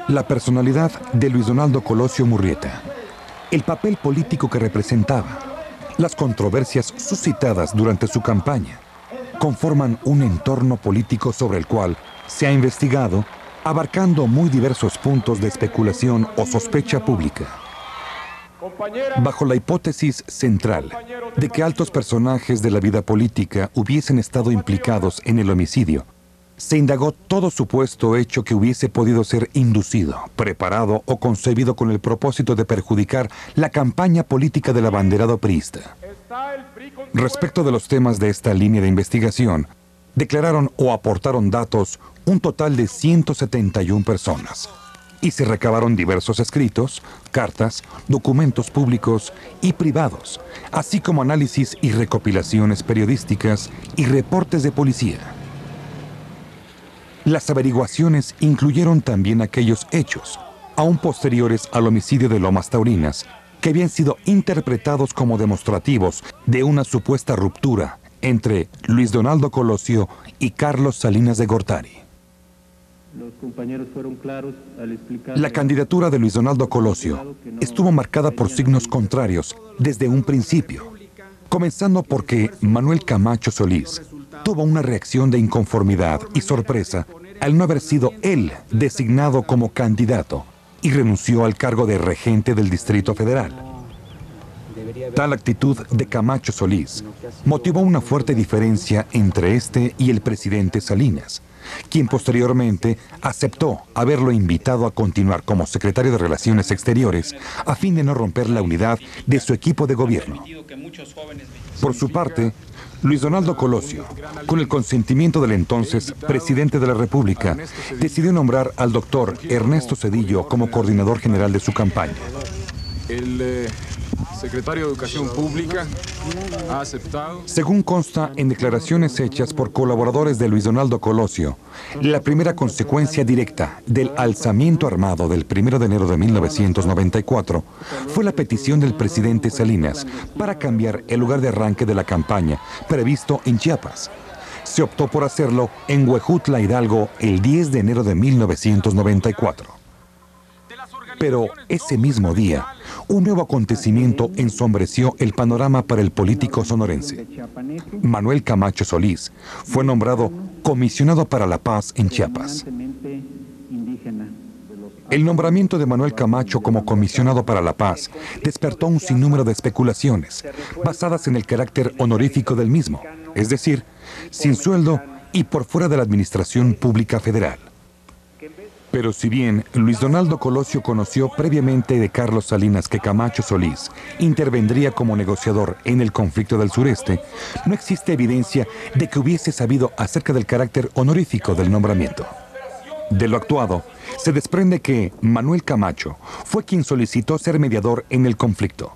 La personalidad de Luis Donaldo Colosio Murrieta, el papel político que representaba, las controversias suscitadas durante su campaña, conforman un entorno político sobre el cual se ha investigado, abarcando muy diversos puntos de especulación o sospecha pública. Bajo la hipótesis central de que altos personajes de la vida política hubiesen estado implicados en el homicidio, se indagó todo supuesto hecho que hubiese podido ser inducido, preparado o concebido con el propósito de perjudicar la campaña política del abanderado priista. Respecto de los temas de esta línea de investigación, declararon o aportaron datos un total de 171 personas, y se recabaron diversos escritos, cartas, documentos públicos y privados, así como análisis y recopilaciones periodísticas y reportes de policía. Las averiguaciones incluyeron también aquellos hechos, aún posteriores al homicidio de Lomas Taurinas, que habían sido interpretados como demostrativos de una supuesta ruptura entre Luis Donaldo Colosio y Carlos Salinas de Gortari. Los compañeros fueron claros al explicar... La candidatura de Luis Donaldo Colosio estuvo marcada por signos contrarios desde un principio, comenzando porque Manuel Camacho Solís tuvo una reacción de inconformidad y sorpresa al no haber sido él designado como candidato y renunció al cargo de regente del Distrito Federal. Tal actitud de Camacho Solís motivó una fuerte diferencia entre este y el presidente Salinas, quien posteriormente aceptó haberlo invitado a continuar como secretario de Relaciones Exteriores a fin de no romper la unidad de su equipo de gobierno. Por su parte, Luis Donaldo Colosio, con el consentimiento del entonces presidente de la República, decidió nombrar al doctor Ernesto Zedillo como coordinador general de su campaña. El secretario de Educación Pública ha aceptado... Según consta en declaraciones hechas por colaboradores de Luis Donaldo Colosio, la primera consecuencia directa del alzamiento armado del 1 de enero de 1994 fue la petición del presidente Salinas para cambiar el lugar de arranque de la campaña previsto en Chiapas. Se optó por hacerlo en Huejutla, Hidalgo, el 10 de enero de 1994. Pero ese mismo día, un nuevo acontecimiento ensombreció el panorama para el político sonorense. Manuel Camacho Solís fue nombrado comisionado para la paz en Chiapas. El nombramiento de Manuel Camacho como comisionado para la paz despertó un sinnúmero de especulaciones, basadas en el carácter honorífico del mismo, es decir, sin sueldo y por fuera de la administración pública federal. Pero si bien Luis Donaldo Colosio conoció previamente de Carlos Salinas que Camacho Solís intervendría como negociador en el conflicto del sureste, no existe evidencia de que hubiese sabido acerca del carácter honorífico del nombramiento. De lo actuado, se desprende que Manuel Camacho fue quien solicitó ser mediador en el conflicto,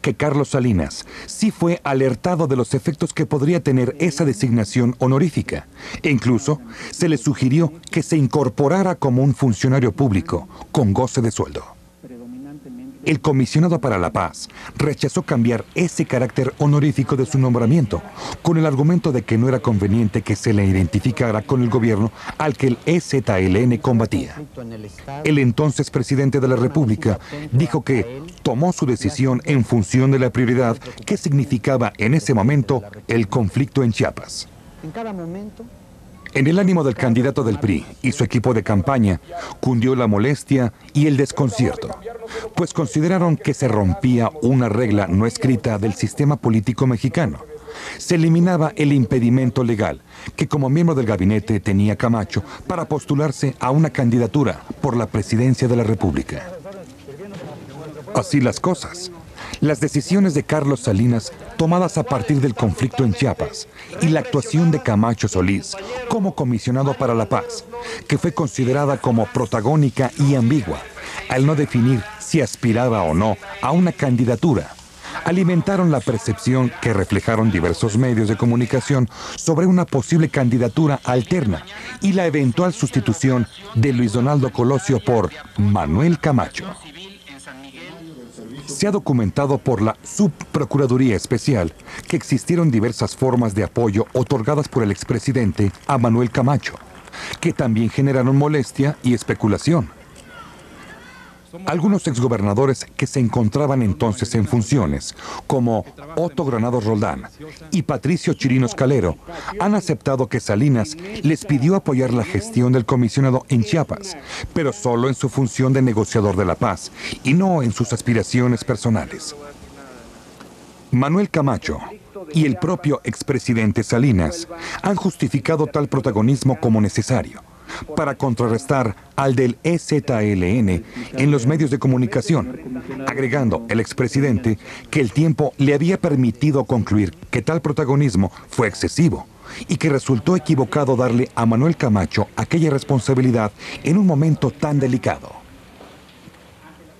que Carlos Salinas sí fue alertado de los efectos que podría tener esa designación honorífica, e incluso se le sugirió que se incorporara como un funcionario público con goce de sueldo. El comisionado para la paz rechazó cambiar ese carácter honorífico de su nombramiento, con el argumento de que no era conveniente que se le identificara con el gobierno al que el EZLN combatía. El entonces presidente de la República dijo que tomó su decisión en función de la prioridad que significaba en ese momento el conflicto en Chiapas. En el ánimo del candidato del PRI y su equipo de campaña cundió la molestia y el desconcierto, pues consideraron que se rompía una regla no escrita del sistema político mexicano. Se eliminaba el impedimento legal que como miembro del gabinete tenía Camacho para postularse a una candidatura por la presidencia de la República. Así las cosas, las decisiones de Carlos Salinas tomadas a partir del conflicto en Chiapas y la actuación de Camacho Solís como comisionado para la paz, que fue considerada como protagónica y ambigua, al no definir si aspiraba o no a una candidatura, alimentaron la percepción que reflejaron diversos medios de comunicación sobre una posible candidatura alterna y la eventual sustitución de Luis Donaldo Colosio por Manuel Camacho. Se ha documentado por la Subprocuraduría Especial que existieron diversas formas de apoyo otorgadas por el expresidente a Manuel Camacho, que también generaron molestia y especulación. Algunos exgobernadores que se encontraban entonces en funciones, como Otto Granados Roldán y Patricio Chirinos Calero, han aceptado que Salinas les pidió apoyar la gestión del comisionado en Chiapas, pero solo en su función de negociador de la paz y no en sus aspiraciones personales. Manuel Camacho y el propio expresidente Salinas han justificado tal protagonismo como necesario para contrarrestar al del EZLN en los medios de comunicación, agregando el expresidente que el tiempo le había permitido concluir que tal protagonismo fue excesivo y que resultó equivocado darle a Manuel Camacho aquella responsabilidad en un momento tan delicado.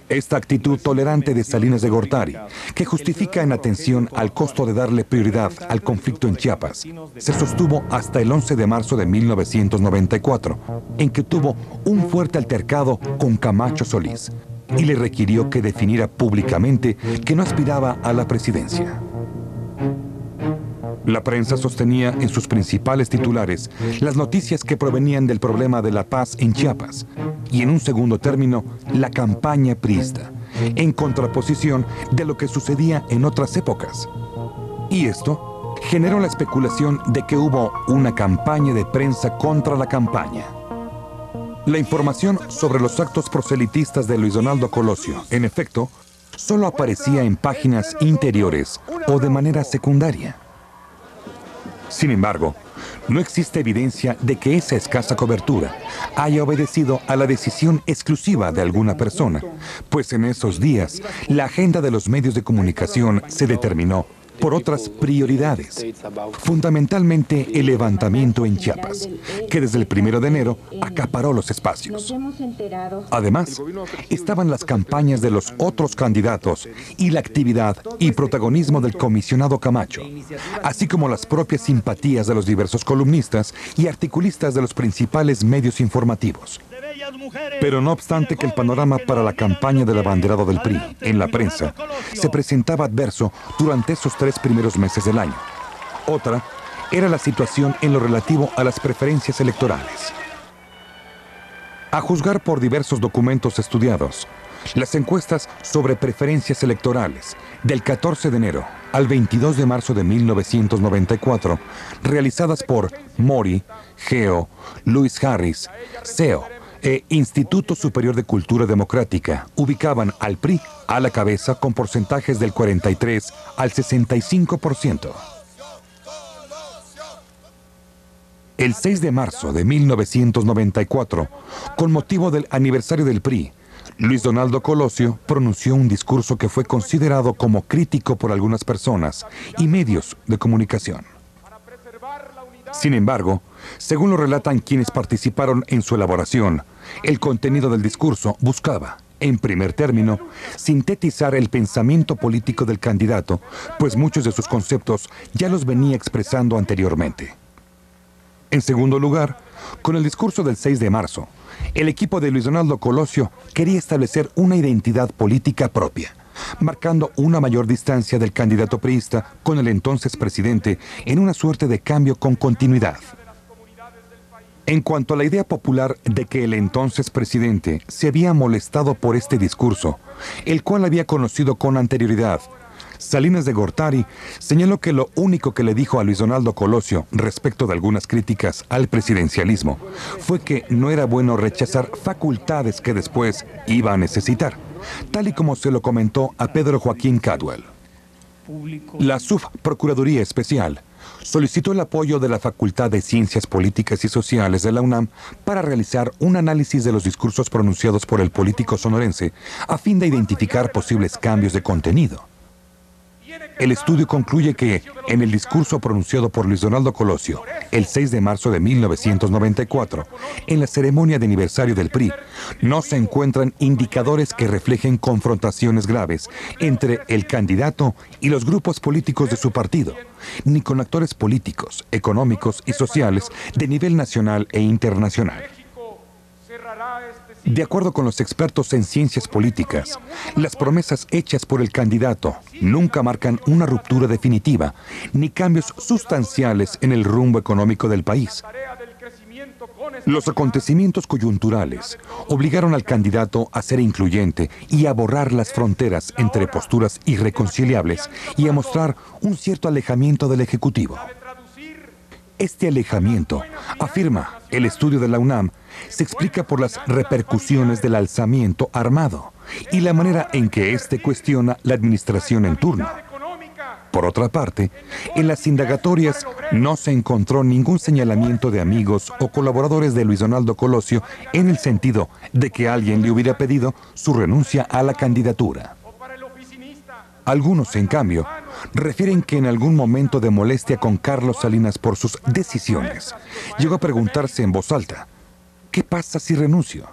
Esta actitud tolerante de Salinas de Gortari, que justifica en atención al costo de darle prioridad al conflicto en Chiapas, se sostuvo hasta el 11 de marzo de 1994, en que tuvo un fuerte altercado con Camacho Solís y le requirió que definiera públicamente que no aspiraba a la presidencia. La prensa sostenía en sus principales titulares las noticias que provenían del problema de la paz en Chiapas y, en un segundo término, la campaña priista, en contraposición de lo que sucedía en otras épocas. Y esto generó la especulación de que hubo una campaña de prensa contra la campaña. La información sobre los actos proselitistas de Luis Donaldo Colosio, en efecto, solo aparecía en páginas interiores o de manera secundaria. Sin embargo, no existe evidencia de que esa escasa cobertura haya obedecido a la decisión exclusiva de alguna persona, pues en esos días la agenda de los medios de comunicación se determinó por otras prioridades, fundamentalmente el levantamiento en Chiapas, que desde el 1 de enero acaparó los espacios. Además, estaban las campañas de los otros candidatos y la actividad y protagonismo del comisionado Camacho, así como las propias simpatías de los diversos columnistas y articulistas de los principales medios informativos. Pero no obstante que el panorama para la campaña del abanderado del PRI en la prensa se presentaba adverso durante esos 3 primeros meses del año. Otra era la situación en lo relativo a las preferencias electorales. A juzgar por diversos documentos estudiados, las encuestas sobre preferencias electorales del 14 de enero al 22 de marzo de 1994, realizadas por Mori, Geo, Luis Harris, SEO, Instituto Superior de Cultura Democrática, ubicaban al PRI a la cabeza con porcentajes del 43 al 65%. El 6 de marzo de 1994, con motivo del aniversario del PRI, Luis Donaldo Colosio pronunció un discurso que fue considerado como crítico por algunas personas y medios de comunicación. Sin embargo, según lo relatan quienes participaron en su elaboración, el contenido del discurso buscaba, en primer término, sintetizar el pensamiento político del candidato, pues muchos de sus conceptos ya los venía expresando anteriormente. En segundo lugar, con el discurso del 6 de marzo, el equipo de Luis Donaldo Colosio quería establecer una identidad política propia, marcando una mayor distancia del candidato priista con el entonces presidente en una suerte de cambio con continuidad. En cuanto a la idea popular de que el entonces presidente se había molestado por este discurso, el cual había conocido con anterioridad, Salinas de Gortari señaló que lo único que le dijo a Luis Donaldo Colosio respecto de algunas críticas al presidencialismo fue que no era bueno rechazar facultades que después iba a necesitar, tal y como se lo comentó a Pedro Joaquín Caldwell. La Subprocuraduría Especial solicitó el apoyo de la Facultad de Ciencias Políticas y Sociales de la UNAM para realizar un análisis de los discursos pronunciados por el político sonorense a fin de identificar posibles cambios de contenido. El estudio concluye que, en el discurso pronunciado por Luis Donaldo Colosio el 6 de marzo de 1994, en la ceremonia de aniversario del PRI, no se encuentran indicadores que reflejen confrontaciones graves entre el candidato y los grupos políticos de su partido, ni con actores políticos, económicos y sociales de nivel nacional e internacional. De acuerdo con los expertos en ciencias políticas, las promesas hechas por el candidato nunca marcan una ruptura definitiva ni cambios sustanciales en el rumbo económico del país. Los acontecimientos coyunturales obligaron al candidato a ser incluyente y a borrar las fronteras entre posturas irreconciliables y a mostrar un cierto alejamiento del Ejecutivo. Este alejamiento, afirma el estudio de la UNAM, se explica por las repercusiones del alzamiento armado y la manera en que éste cuestiona la administración en turno. Por otra parte, en las indagatorias no se encontró ningún señalamiento de amigos o colaboradores de Luis Donaldo Colosio en el sentido de que alguien le hubiera pedido su renuncia a la candidatura. Algunos, en cambio, refieren que en algún momento de molestia con Carlos Salinas por sus decisiones, llegó a preguntarse en voz alta, ¿qué pasa si renuncio?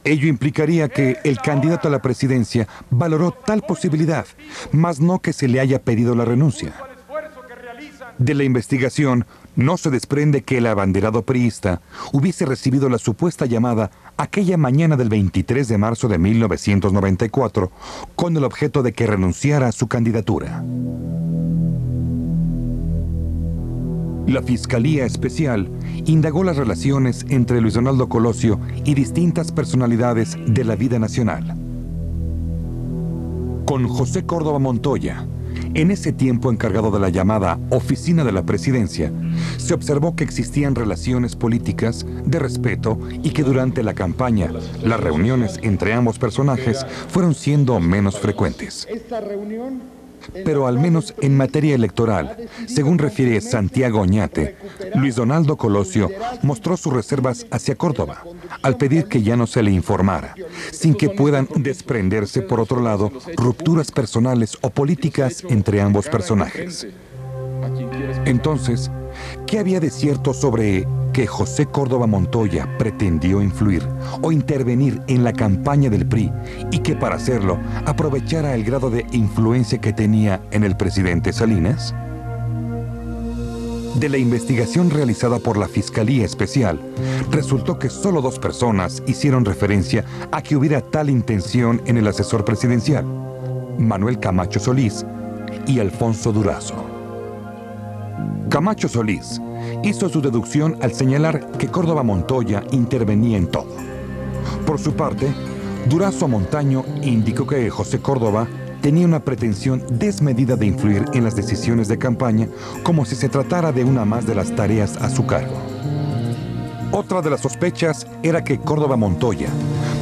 Ello implicaría que el candidato a la presidencia valoró tal posibilidad, mas no que se le haya pedido la renuncia. De la investigación no se desprende que el abanderado priista hubiese recibido la supuesta llamada aquella mañana del 23 de marzo de 1994 con el objeto de que renunciara a su candidatura. La Fiscalía Especial indagó las relaciones entre Luis Donaldo Colosio y distintas personalidades de la vida nacional. Con José Córdoba Montoya, en ese tiempo encargado de la llamada Oficina de la Presidencia, se observó que existían relaciones políticas de respeto y que durante la campaña las reuniones entre ambos personajes fueron siendo menos frecuentes. Pero al menos en materia electoral, según refiere Santiago Oñate, Luis Donaldo Colosio mostró sus reservas hacia Córdoba, al pedir que ya no se le informara, sin que puedan desprenderse, por otro lado, rupturas personales o políticas entre ambos personajes. Entonces, ¿qué había de cierto sobre que José Córdoba Montoya pretendió influir o intervenir en la campaña del PRI y que para hacerlo aprovechara el grado de influencia que tenía en el presidente Salinas? De la investigación realizada por la Fiscalía Especial, resultó que solo 2 personas hicieron referencia a que hubiera tal intención en el asesor presidencial, Manuel Camacho Solís y Alfonso Durazo. Camacho Solís hizo su deducción al señalar que Córdoba Montoya intervenía en todo. Por su parte, Durazo Montaño indicó que José Córdoba tenía una pretensión desmedida de influir en las decisiones de campaña como si se tratara de una más de las tareas a su cargo. Otra de las sospechas era que Córdoba Montoya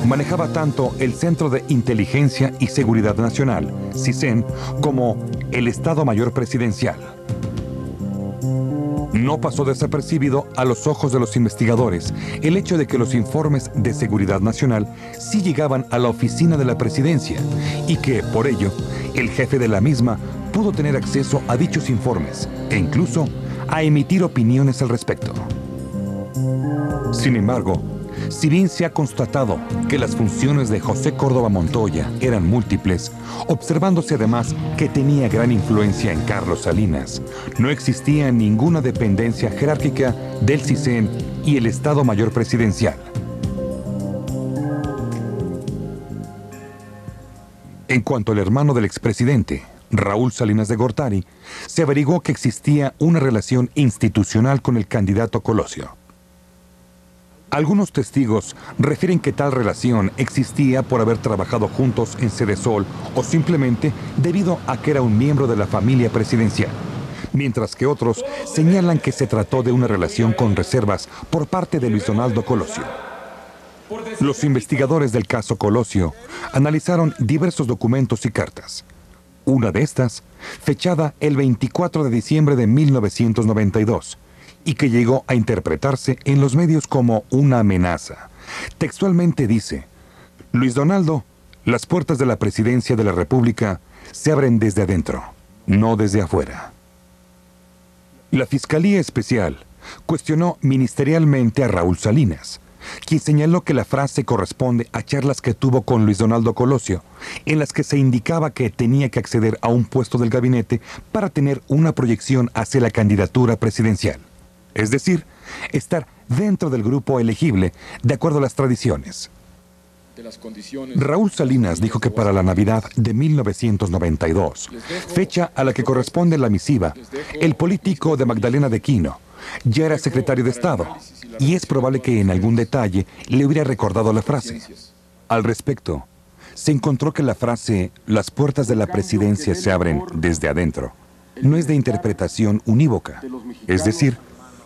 manejaba tanto el Centro de Inteligencia y Seguridad Nacional, CISEN, como el Estado Mayor Presidencial. No pasó desapercibido a los ojos de los investigadores el hecho de que los informes de seguridad nacional sí llegaban a la oficina de la presidencia y que, por ello, el jefe de la misma pudo tener acceso a dichos informes e incluso a emitir opiniones al respecto. Sin embargo, si bien se ha constatado que las funciones de José Córdoba Montoya eran múltiples, observándose además que tenía gran influencia en Carlos Salinas, no existía ninguna dependencia jerárquica del CISEN y el Estado Mayor Presidencial. En cuanto al hermano del expresidente, Raúl Salinas de Gortari, se averiguó que existía una relación institucional con el candidato Colosio. Algunos testigos refieren que tal relación existía por haber trabajado juntos en Sedesol o simplemente debido a que era un miembro de la familia presidencial, mientras que otros señalan que se trató de una relación con reservas por parte de Luis Donaldo Colosio. Los investigadores del caso Colosio analizaron diversos documentos y cartas. Una de estas, fechada el 24 de diciembre de 1992, y que llegó a interpretarse en los medios como una amenaza. Textualmente dice: Luis Donaldo, las puertas de la presidencia de la República se abren desde adentro, no desde afuera. La Fiscalía Especial cuestionó ministerialmente a Raúl Salinas, quien señaló que la frase corresponde a charlas que tuvo con Luis Donaldo Colosio, en las que se indicaba que tenía que acceder a un puesto del gabinete para tener una proyección hacia la candidatura presidencial. Es decir, estar dentro del grupo elegible de acuerdo a las tradiciones. Raúl Salinas dijo que para la Navidad de 1992, fecha a la que corresponde la misiva, el político de Magdalena de Quino ya era secretario de Estado y es probable que en algún detalle le hubiera recordado la frase. Al respecto, se encontró que la frase «las puertas de la presidencia se abren desde adentro» no es de interpretación unívoca, es decir,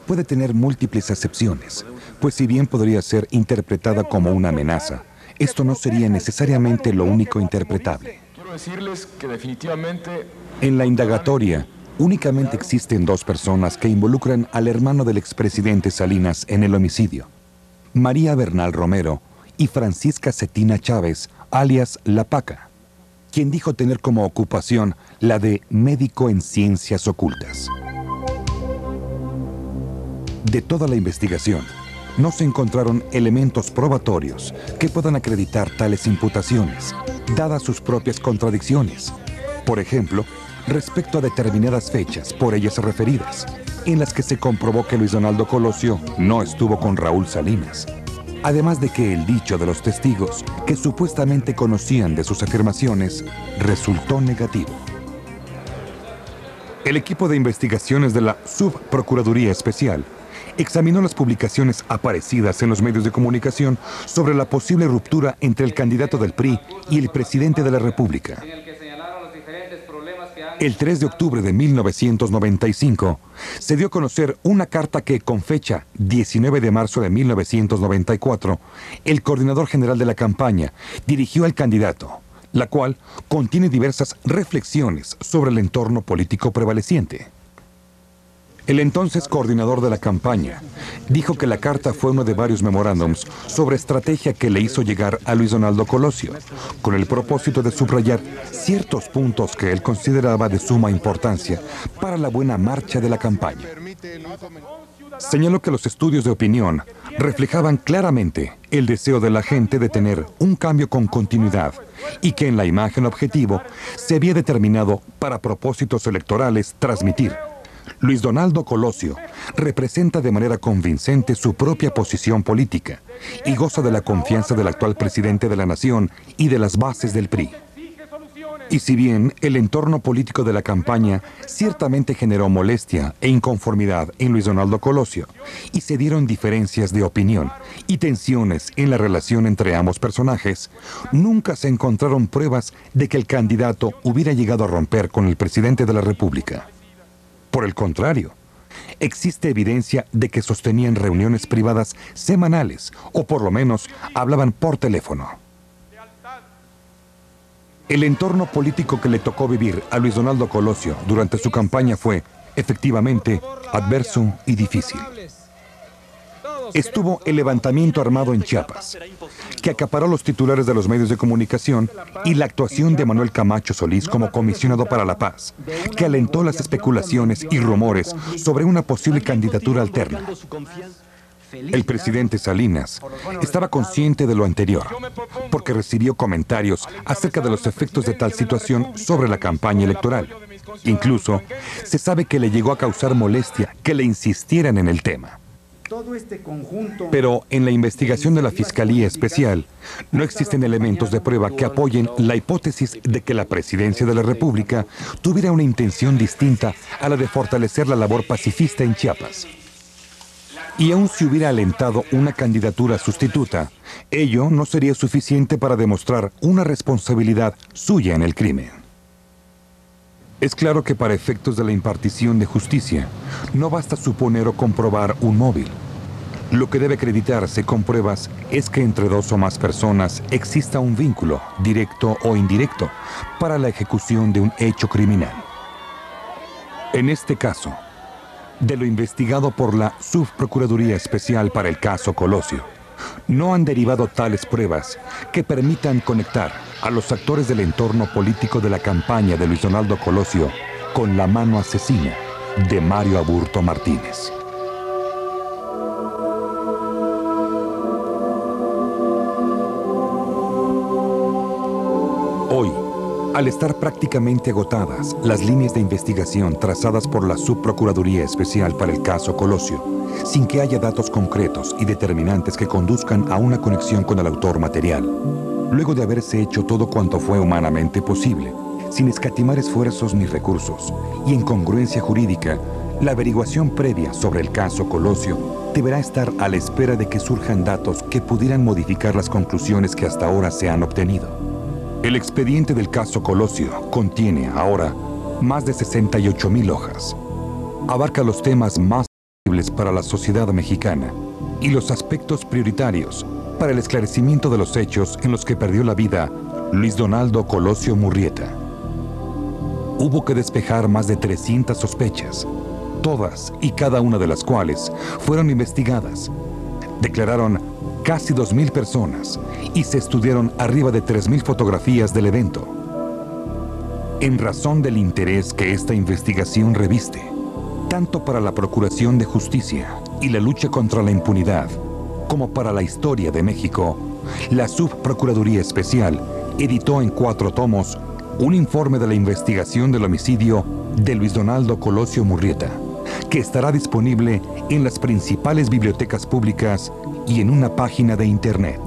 puede tener múltiples acepciones, pues si bien podría ser interpretada como una amenaza, esto no sería necesariamente lo único interpretable. Quiero decirles que definitivamente... En la indagatoria, únicamente existen dos personas que involucran al hermano del expresidente Salinas en el homicidio: María Bernal Romero y Francisca Cetina Chávez, alias La Paca, quien dijo tener como ocupación la de médico en ciencias ocultas. De toda la investigación, no se encontraron elementos probatorios que puedan acreditar tales imputaciones, dadas sus propias contradicciones. Por ejemplo, respecto a determinadas fechas por ellas referidas, en las que se comprobó que Luis Donaldo Colosio no estuvo con Raúl Salinas. Además de que el dicho de los testigos, que supuestamente conocían de sus afirmaciones, resultó negativo. El equipo de investigaciones de la Subprocuraduría Especial examinó las publicaciones aparecidas en los medios de comunicación sobre la posible ruptura entre el candidato del PRI y el presidente de la República. El 3 de octubre de 1995 se dio a conocer una carta que, con fecha 19 de marzo de 1994, el coordinador general de la campaña dirigió al candidato, la cual contiene diversas reflexiones sobre el entorno político prevaleciente. El entonces coordinador de la campaña dijo que la carta fue uno de varios memorándums sobre estrategia que le hizo llegar a Luis Donaldo Colosio, con el propósito de subrayar ciertos puntos que él consideraba de suma importancia para la buena marcha de la campaña. Señaló que los estudios de opinión reflejaban claramente el deseo de la gente de tener un cambio con continuidad y que en la imagen objetivo se había determinado para propósitos electorales transmitir: Luis Donaldo Colosio representa de manera convincente su propia posición política y goza de la confianza del actual presidente de la nación y de las bases del PRI. Y si bien el entorno político de la campaña ciertamente generó molestia e inconformidad en Luis Donaldo Colosio, y se dieron diferencias de opinión y tensiones en la relación entre ambos personajes, nunca se encontraron pruebas de que el candidato hubiera llegado a romper con el presidente de la República. Por el contrario, existe evidencia de que sostenían reuniones privadas semanales, o por lo menos hablaban por teléfono. El entorno político que le tocó vivir a Luis Donaldo Colosio durante su campaña fue, efectivamente, adverso y difícil. Estuvo el levantamiento armado en Chiapas, que acaparó los titulares de los medios de comunicación, y la actuación de Manuel Camacho Solís como comisionado para la paz, que alentó las especulaciones y rumores sobre una posible candidatura alterna. El presidente Salinas estaba consciente de lo anterior, porque recibió comentarios acerca de los efectos de tal situación sobre la campaña electoral. Incluso, se sabe que le llegó a causar molestia que le insistieran en el tema. Pero en la investigación de la Fiscalía Especial no existen elementos de prueba que apoyen la hipótesis de que la presidencia de la República tuviera una intención distinta a la de fortalecer la labor pacifista en Chiapas. Y aun si hubiera alentado una candidatura sustituta, ello no sería suficiente para demostrar una responsabilidad suya en el crimen. Es claro que para efectos de la impartición de justicia, no basta suponer o comprobar un móvil. Lo que debe acreditarse con pruebas es que entre dos o más personas exista un vínculo, directo o indirecto, para la ejecución de un hecho criminal. En este caso, de lo investigado por la Subprocuraduría Especial para el caso Colosio, no han derivado tales pruebas que permitan conectar a los actores del entorno político de la campaña de Luis Donaldo Colosio con la mano asesina de Mario Aburto Martínez. Hoy, al estar prácticamente agotadas las líneas de investigación trazadas por la Subprocuraduría Especial para el caso Colosio, sin que haya datos concretos y determinantes que conduzcan a una conexión con el autor material, luego de haberse hecho todo cuanto fue humanamente posible, sin escatimar esfuerzos ni recursos, y en congruencia jurídica, La averiguación previa sobre el caso Colosio deberá estar a la espera de que surjan datos que pudieran modificar las conclusiones que hasta ahora se han obtenido. El expediente del caso Colosio contiene ahora más de 68,000 hojas. Abarca los temas más sensibles para la sociedad mexicana y los aspectos prioritarios para el esclarecimiento de los hechos en los que perdió la vida Luis Donaldo Colosio Murrieta. Hubo que despejar más de 300 sospechas, todas y cada una de las cuales fueron investigadas. Declararon casi 2,000 personas y se estudiaron arriba de 3,000 fotografías del evento. En razón del interés que esta investigación reviste, tanto para la Procuración de Justicia y la lucha contra la impunidad, como para la historia de México, la Subprocuraduría Especial editó en 4 tomos un informe de la investigación del homicidio de Luis Donaldo Colosio Murrieta, que estará disponible en las principales bibliotecas públicas y en una página de Internet.